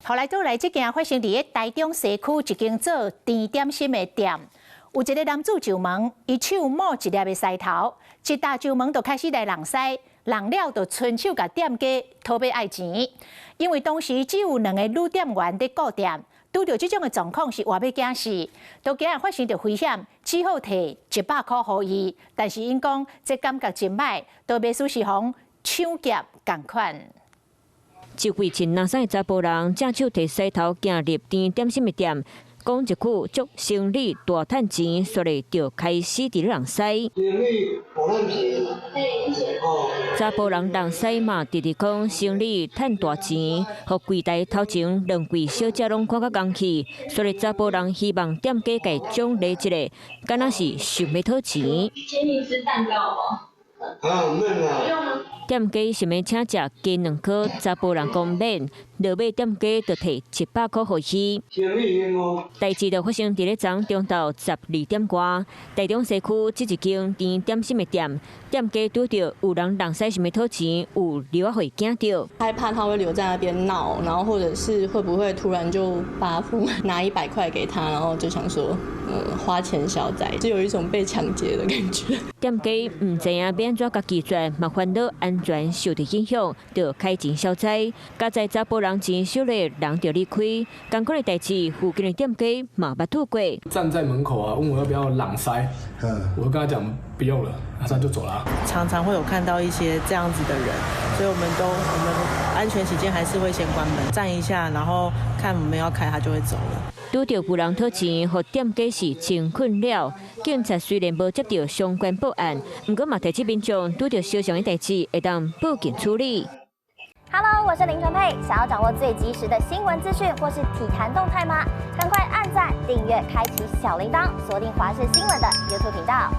後來倒來，這件發生在台中西區一間做甜點心的店，有一個男子上門，伊手摸一粒的獅頭，一打上門就開始來弄獅，弄了就伸手甲店家討要愛錢，因為當時只有2個女店員在顧店。拄到這種的狀況是活要驚死，都今日發生着危險，只好提100塊給伊，但是因講這感覺真歹，都袂輸是互搶劫同款。一位穿藍衫的查甫人，正手提獅頭行入甜點心的店，講一句祝生意大賺錢，說咧就開始佇咧弄獅。查甫人弄獅嘛，直直講生意賺大錢，互櫃台頭前2位小姐攏看甲講氣，說咧查甫人希望店家給獎勵一個，敢若是想要討錢。請你吃蛋糕嗎？店家想要請食雞2顆，查甫人講免，落尾店家就提100塊給伊。代志就發生佇咧昨中晝12點外，台中西區這一間甜點心的店，店家拄到有人弄獅想要討錢，有留仔會驚到，害怕他會留在那邊鬧，然後或者是會不會突然就發瘋拿100塊給他，然後就想說花錢消災，就有一種被搶劫的感覺。店家唔知影變怎甲拒絕，嘛煩惱安全受到影響，就開錢消災。加在查甫人錢少咧，人就離開。同款的代志，附近的店家嘛捌拄過。站在門口啊，問我要不要朗塞，我就跟他講不用了，他就走了。常常會有看到一些這樣子的人，所以我們安全起見還是會先關門站一下，然後看我們要開，他就會走了。拄到有人討錢，互店家是真困擾。警察雖然無接到相關報案，不過嘛提醒民眾拄到相同的代志，會當報警處理。Hello， 我是林純佩，想要掌握最及時的新聞資訊或是體壇動態嗎？趕快按讚、訂閱、開啟小鈴鐺，鎖定華視新聞的 YouTube 頻道。